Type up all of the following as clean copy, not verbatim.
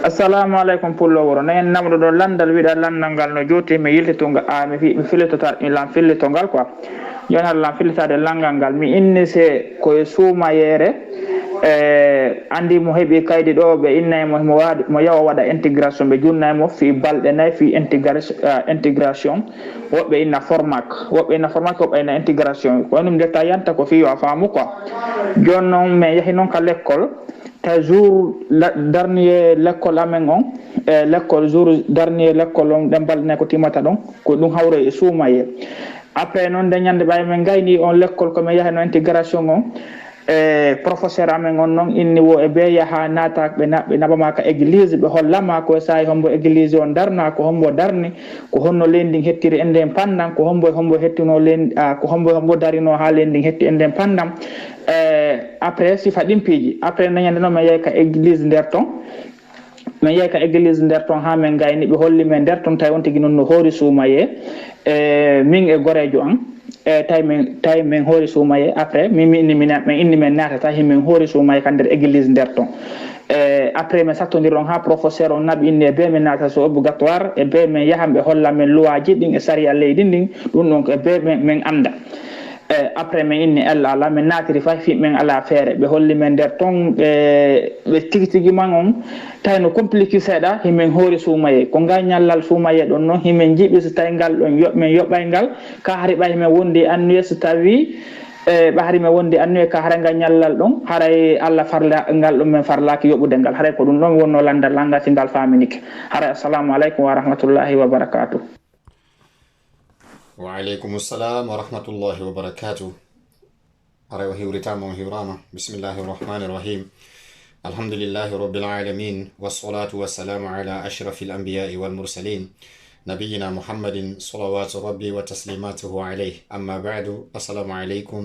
assalamu aleykum pullo wuro na en namdo ɗo landal wiɗa landal ngal no joti mi yiltitunga mi fillitota lan fillitogal quoi joni haɗa lan fillitade langal ngal mi inni se koye suumayere andi mo heeɓi kaydi ɗo ɓe innaymo mo yawa waɗa intégration ɓe junnaymo fi balɗe nayyi fi intégration woɓɓe inna formac woɓɓe inna intégration ko ɗum detta yanta ko fi yo a faamu quoi joni noon mi yahi noon ka l'école ta jour dernier l'école amen on l'école jour dernier l'école on ɗe balɗe nayyi ko timmata ɗon ko ɗum hawre e suumaye après noon nde ñande ɓawi min gayni on l'école komin yahi no intégration on professeur amen on noon inni wo e ɓe yaaha naata ɓe naɓama ka église ɓe hollama ko sahi hombo église o darna ko hombo darni ko honno leydi hettiri e nden pandan ko hombo hettino leydi ko hombo darino ha leydi hetti e nden pandam après sifa ɗimpiiji après nañande noon mi yeey ka église nder ton ha min gayni ɓe holli men nder ton tawi on tigui noon no hoori suumaye min e gorejo an tawi min hoori suumaye après min inni men natata himin hoori suumaye ka nder église nder ton après min sattodir on ha professeur on naɓi inni e be min nata so obligatoire e be min yahan ɓe holla men luwaji ɗin e saria leydi ndin ɗum ɗon ko e be min anda après min inni allah ala min natiri fay fi min ala feere ɓe holli men nder ton ɓe tigi man on tawi no compliqué seeɗa himin hoori suumaye ko ngal ñallal suumaye ɗon noon himin jiiɓi so tawi ngal ɗon min yoɓɓay ngal ka haari ɓay himin wondi annuye so tawi ɓahari min wondi annuye ka haara ngal ñallal ɗon haray allah farla ngal ɗum min farlaki yoɓude ngal haray ko ɗum ɗon wonno landal langa si ngal faminike haray assalamu aleykum wa rahmatullahi wa barakatuh. وعليكم السلام ورحمة الله وبركاته. أرى وهيورتام وهيوراما. بسم الله الرحمن الرحيم. الحمد لله رب العالمين والصلاة والسلام على أشرف الأنبياء والمرسلين نبينا محمد صلوات ربي وتسليماته عليه. أما بعد السلام عليكم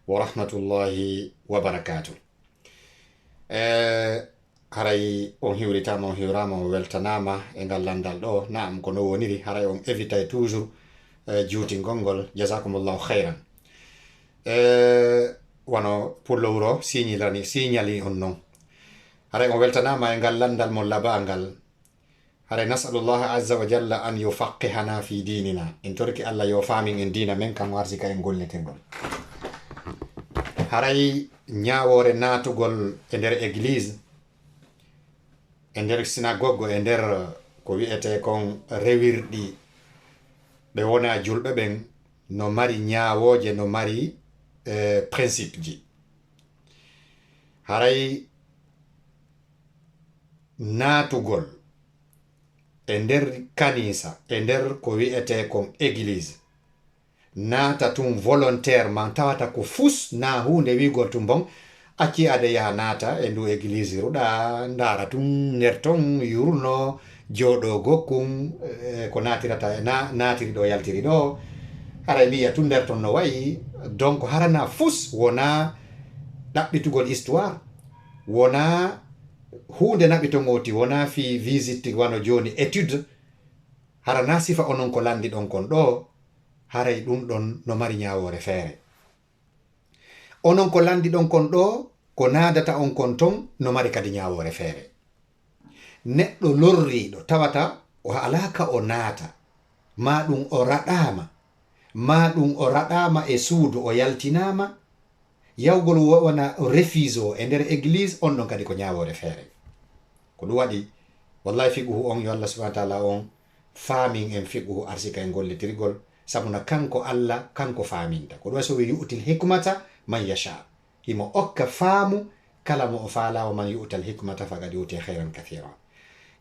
ورحمة الله وبركاته. haray on hiwritama on hiwrama on weltanama e ngal landal ɗo naam ko no woniri haray on évita toujours juutingol ngol jasakumullahu khairan wono pullo wuro signali on noon haray on weltanama e ngal landal mo labangal haray nasalullah azza wa jalla an yufaqihana fi dinina en torki allah yo famin en dina men kam warsika en golletirgol haray ñawore natugol e nder église e nder synagogue e nder ko wi'ete kon rewirɗi ɓe wona julɓe ɓen no mari ñawoje no mari principe ji haray natugol e nder kanisa e nder ko wi'ete kon église naata tum volontairement tawata ko fus na hunde wigol tum bon acci ade yaha naata e ndu église ruɗa ndara tum nder ton yurno joɗo gokkum ko natirata natiri ɗo yaltiri ɗo haray mbiya tum nder ton no wayi donc harana fus wona ɗaɓɓitugol histoire wona hunde naɓiton oti wona fi visite wano joni étude harana sifa onon ko landi ɗon kon ɗo haray ɗum ɗon no mari ñawore feere onon ko landi ɗon kon ɗo ko nadata on kon ton no mari kadi ñawore feere neɗɗo lorriɗo tawata o alaka o naata ma ɗum o raɗama e suudu o yaltinama yawgol wona refuse o e nder église on ɗon kadi ko ñawore feere ko ɗum waɗi wallahi fiqhu on yo allah subahana taala on faamin en fiqhu arsika en gollitirgol sabuna kanko allah kanko faaminta ko ɗum so wi yu'til hikmata man yasha himo okka faamu kala mo o faala o man yu'tal hikmata faqad utiya khairan kathira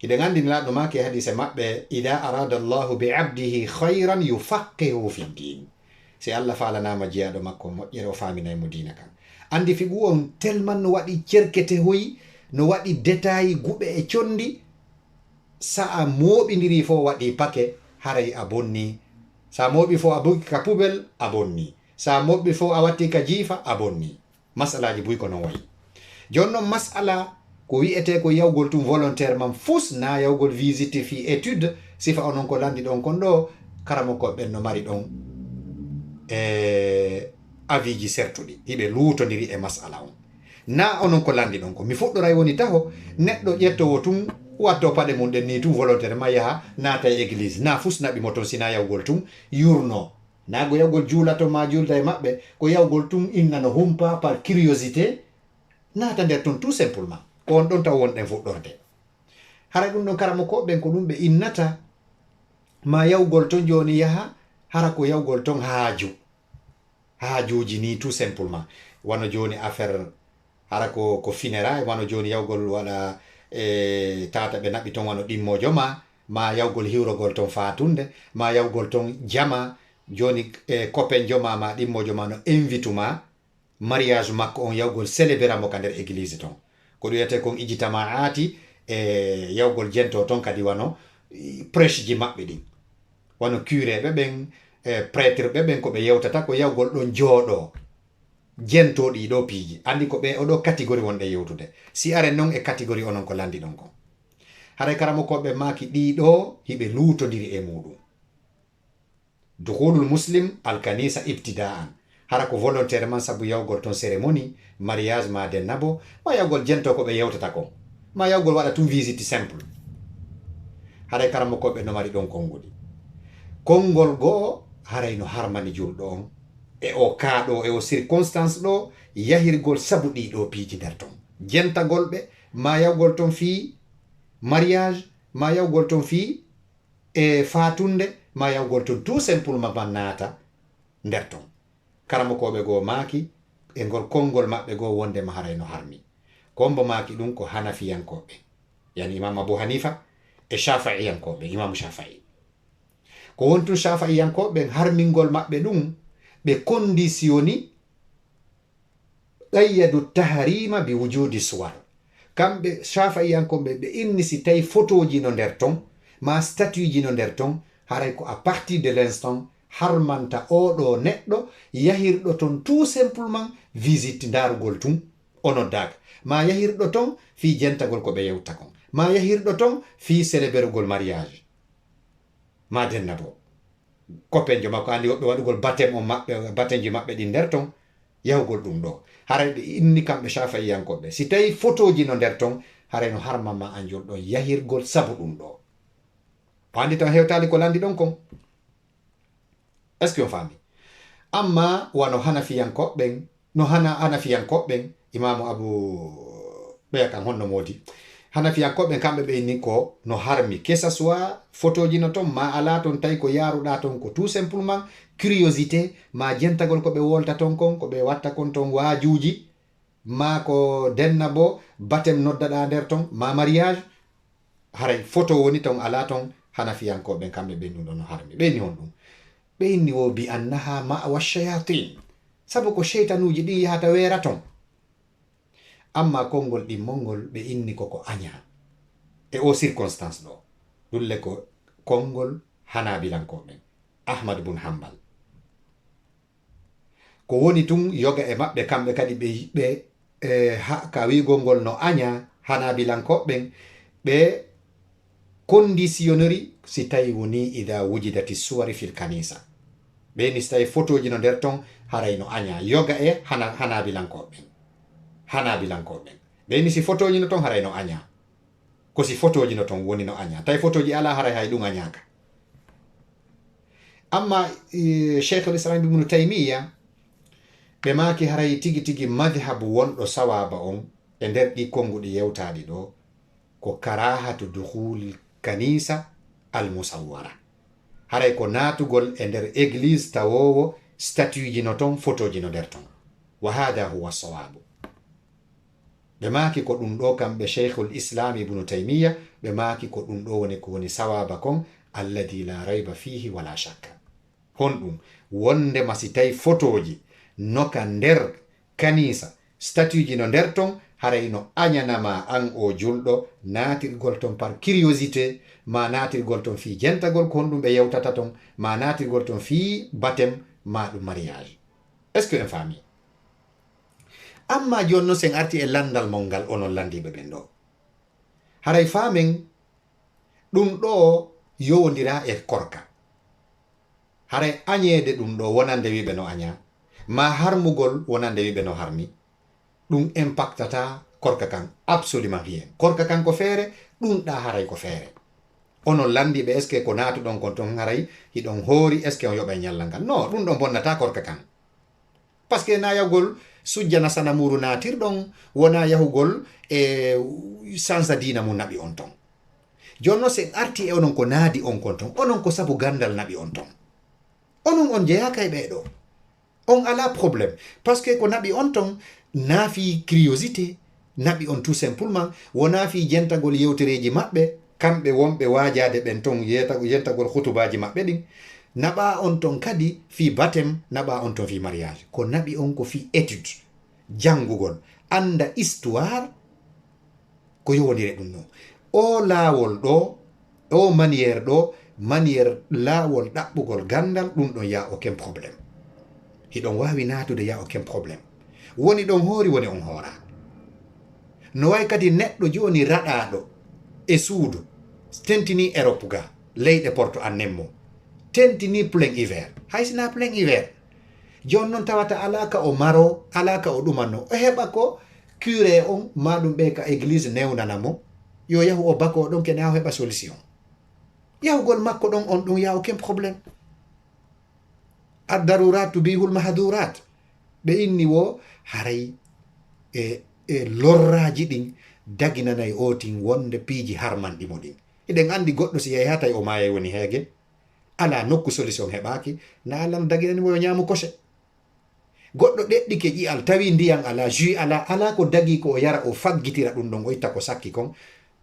iɗen andi laɗo make hadise maɓɓe ida arada allahu bi abdihi khairan yufaqihu fi din si allah faalanama jeyaɗo makko moƴƴere o faaminaymo dina kan andi figu on tellement no waɗi cerkete hoyi no waɗi détail guɓe e condi sa a moɓidiri fo waɗi pake haray a bonni sa moɓi fo a bugi ka poubel a bonni sa moɓi fo a watti ka jiifa a bonni masalaji buy ko non wayi joni noon masala ko wi'ete ko yawgol tum volontairement fus na yawgol visite fi étude sifa onon ko landi ɗon kon ɗo karamo ko ɓen no mari ɗon avis ji sertuɗi hiɓe luutodiri e masala on na onon ko landi ɗon ko mi fuɗɗoray woni taho neɗɗo ƴettowo tum watto paɗe mum ɗen ni tum volontairement yaha naata e église na fusnaɓi mo toon sina yawgol tum yurno nago yawgol juulato ma julda e maɓɓe ko yawgol tum innano humpa par curiosité naata nder toon tout simplement ko on ɗon taw wonɗen fuɗɗorde hara ɗum ɗon karamo koɓɓen ko ɗum ɓe innata ma yawgol ton joni yaha hara ko yawgol ton haajuji ni tout simplement wano joni affaire hara ko finera wano joni yawgol waɗa tata ɓe naɓi ton wano ɗimmojo ma yawgol hiwrogol ton fatunde ma yawgol ton jama joni copain joma ma ɗimmojo ma no invite ma mariage makko on yawgol célébéramo ka nder église ton ko ɗum wiyete kon ijitama aati yawgol jento ton kadi wano prêche ji maɓɓe ɗin wano cureɓe ɓen prêtre ɓe ɓen ko ɓe yewtata ko yawgol ɗon jooɗo jentoɗi ɗo piiji andi ko ɓe oɗo catégorie wonɗe yewtude si are non e catégorie onon ko landi ɗon kon haray karamo koɓe maaki ɗiɗo hiɓe luutodiri e muɗum duhulul muslim alkanisa ibtida'an hara ko volontairement sabu yawgol ton cérémonie mariage ma dennabo ma yawgol jento ko ɓe yewtata kon ma yawgol waɗa tum visite simple haray karamo koɓe no mari ɗon konngudi konngol go'o haray no harmani julɗo on e o kaaɗo e o circonstance ɗo yahirgol sabu ɗiɗo piiji nder ton jentagol ɓe ma yawgol ton fii mariage ma yawgol ton fii e fatunde ma yawgol ton tout simplement ma naata nder ton karamo koɓe goo maaki e ngol konngol maɓɓe goo wonde ma haray no harmi kombo maaki ɗum ko hanafiyankoɓe yani imam abou hanifa e shafa'iyankoɓe imamu shafa'i ko wontun shafa'iyankoɓe harmingol maɓɓe ɗum ɓe conditioni qayyadu tahrima bi wujudi suwar kamɓe shafa'iyankoɓe ɓe inni si tawi photoji no nder ton ma statue ji no nder ton haray ko à partir de l'instant harmanta oɗo neɗɗo yahirɗo ton tout simplement visite ndarugol tum o noddaka ma yahirɗo ton fi jentagol ko ɓe yewta kon ma yahirɗo ton fi célébrégol mariage ma denna bo copainjo makko andi woɓɓe waɗugol baptême on maɓɓe baptême ji maɓɓe ɗi nder ton yahugol ɗum ɗo haray ɓe inni kamɓe shafa'iyankoɓe si tawi photoji no nder ton haray no harmama an jol ɗon yahirgol sabu ɗum ɗo andi tan hewtali ko landi ɗon kon est ce que on faami amma wano hanafiyankoɓen no hanafiyankoɓen imamu abou ɓeya kan honno modi hanafiyankoɓe kamɓe ɓe inni ko no harmi que ça soit photoji no ton ma ala ton tawi ko yaruɗa ton ko tout simplement curiosité ma jentagol ko ɓe wolta ton kon ko ɓe watta kon ton waajuji ma ko denna bo baptême noddaɗa nder ton ma mariage haray photo woni ton ala ton hanafiyankoɓe kamɓe ɓe ɗum ɗo no harmi ɓeyni hon ɗum ɓe inni wo bi annaha ma wa shayatin sabu ko cheytanuji ɗi yahata weera ton amma konngol ɗimmolngol ɓe inni koko aña e o circonstance ɗo ɗulle ko konngol hanabilankoɓe ahmad bun hambal ko woni tun yoga e maɓɓe kamɓe kadi ɓe ka wigol ngol no aña hanabilankoɓen ɓe conditionneri si tawi woni ida wujidati suwari fil kanisa ɓeni si tawi photoji no nder ton haray no aña yoga e hanabilankoɓen ɓeni si photoji no ton haray no aña ko si photoji no ton woni no aña tawi photoji ala haray hay ɗum añaka amma cheikhul islam ibnu taymiya ɓe maki haray tigi tigi madhabu wonɗo sawaba on e nder ɗi konguɗi yewtaɗi ɗo ko karahatu duhul kanisa al musawwara haray ko natugol e nder église tawowo statue ji no ton photoji no nder ton wa hada huwa sawabu ɓe maki ko ɗum ɗo kamɓe cheikhul islam ibnu taymiya ɓe maki ko ɗum ɗo woni ko woni sawaba kon alladi la rayba fihi wala shakka honɗum wondema si tawi photoji noka nder kanisa statue ji no nder ton haray no añanama an o julɗo natirgol ton par curiosité ma natirgol ton fi jentagol ko honɗum ɓe yewtata ton ma natirgol ton fi baptême ma ɗum mariage est ce que en faami amma joni noon sen arti e landal mol ngal onon landiɓe ɓen ɗo haray faamen ɗum ɗo yowodira e korka haray añede ɗum ɗo wonande wiɓe no aña ma harmugol wonande wiɓe no harmi ɗum impactata korka kan absolument rien korka kan ko feere ɗum ɗa haray ko feere onon landiɓe est ce que ko natuɗon kon ton haray hiɗon hoori est ce que on yoɓa ñallal ngal non ɗum ɗon bonnata korka kan par ce que na yahugol sujjana sana muru natirɗon wona yahugol e sansa dina mum naɓi on ton jonno se arti e onon ko naadi on kon ton onon ko sabu gandal naɓi on ton onon on jeyaka e ɓeɗo on ala probléme par ce que ko naɓi on ton naafi curiosité naɓi on tout simplement wona fi jentagol yewtereji maɓɓe kamɓe wonɓe wajade ɓen ton yentagol hutubaji maɓɓe ɗin naɓa on ton kadi fi baptême naɓa on ton fi mariage ko naɓi on ko fi étude jangugol anda histoire ko yowodire ɗum no o laawol ɗo o maniére ɗo maniére laawol ɗaɓɓugol gandal ɗum ɗon ya aucun probléme hiɗon wawi natude ya aucun probléme woni ɗon hoori woni on hoora no way kadi neɗɗo joni raɗaɗo e suudu tentini Europe ga leyɗe porto annenmo tentini plein hiver haysina plein hiver jon noon tawata alaka o maro alaka o ɗumanno o heɓa ko curé on maɗum ɓe ka église newnanamo yo yahu o bako ɗon kene ha o heɓa solution yahugol makko ɗon on ɗum ya aucun probléme addarurat tubihul mahadurat ɓe inni wo haray e lorraji ɗin daginanayi otin wonde piiji harmanɗimo ɗin eɗen andi goɗɗo si yahi ha tawi o mayay woni heege ala nokku solution heɓaki na allah no daginani mo yo ñaamu kose goɗɗo ɗeɗɗike ƴi'al tawi ndiyam ala jus ala ko dagi ko o yara o faggitira ɗum ɗon o itta ko sakki kon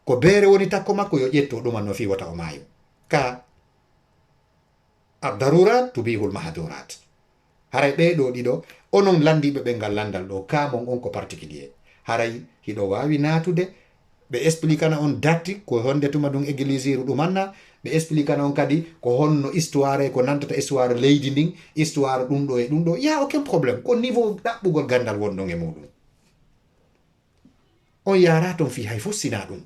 ko beere woni takko makko yo ƴetto ɗuman no fi wata o maayo ka addarurat tubihul mahadurat haray ɓeɗo ɗiɗo onon landiɓe ɓe ngal landal ɗo kamon on ko particulier haray hiɗo wawi natude ɓe expliquana on datti ko honde tuma ɗum église iru ɗumanna ɓe expliquana on kadi ko honno histoire ko nantata histoire leydi ndin histoire ɗum ɗo e ɗum ɗo ya aucun probléme ko niveau ɗaɓɓugol gandal wonɗon e muɗum on yara ton fi hay fussina ɗum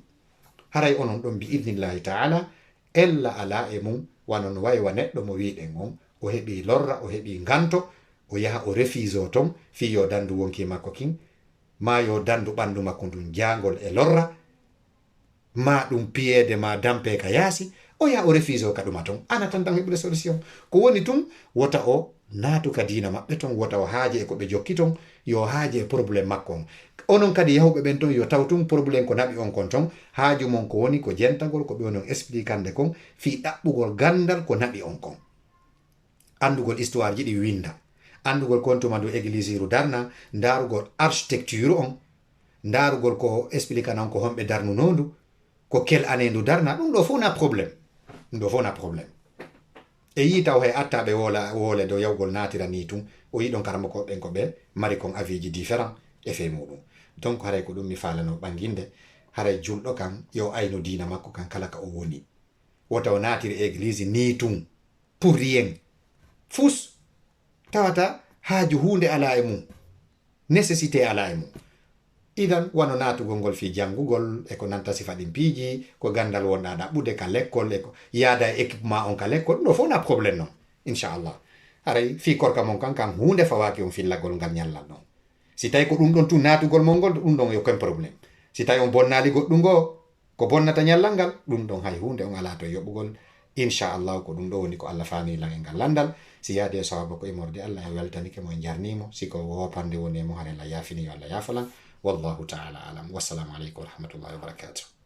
haray onon ɗon bi idnillahi taala ella ala e mum wanon waywa neɗɗo mo wiɗen on o heɓi lorra o heɓi ganto o yaha o refuse o ton fi yo dandu wonki makko kin ma yo dandu ɓandu makko ndun jangol e lorra ma ɗum piyeede ma dampe ka yaasi o yaha o refuse o ka ɗuma ton ana tan tan heɓude solution ko woni tun wota o naatu ka diina maɓɓe ton wota o haaje e ko ɓe jokki ton yo haaje e probléme makko on onon kadi yahuɓe ɓen ton yo taw tun probléme ko naɓi on kon ton haaju mon ko woni ko jentagol ko ɓe onon expliquande kon fi ɗaɓɓugol gandal ko naɓi on kon andugol histoire ji ɗi winda andugol kontuma ndu église iru darna ndarugol architecture on ndarugol ko expliquana on ko homɓe darnunondu ko quel année ndu darna ɗum ɗo fof na probléme ɗum ɗo fof na probléme e yi taw hay attaɓe woole dow yawgol natira ni tun o yiɗon karama ko ɓen ko ɓe mari kon avis ji différent e fe muɗum donc haray ko ɗum mi falano ɓanginde haray julɗo kan yo ayno diina makko kan kala ka o woni wota o natiri église ni tun pour rien fus tawata haaju hunde ala e mum nécessité ala e mum idan wano natugol ngol fi jangugol e ko nanta sifa ɗin piiji ko gandal wonɗa ɗaɓɓude ka l'école e ko yaada e équipement on ka l'école ɗum ɗo fof na probléme noon inchallah haray fi korka mon kan kan hunde fawaki on fillagol ngal ñallal noon si tawi ko ɗum ɗon tu natugol mon ngol ɗum ɗon yo ken probléme si tawi on bonnali goɗɗum ngo ko bonnata ñallal ngal ɗum ɗon hay hunde on ala to yoɓugol inchallah ko ɗum ɗo woni ko allah fanilan e ngal landal si yaadi e sawabu ko imorde allah e weltanike mo e jarnimo siko wopande woni e mo haren la yafini yo allah yafalan wallahu taala alam wassalamu aleykum wa rahmatullahi wa barakatuh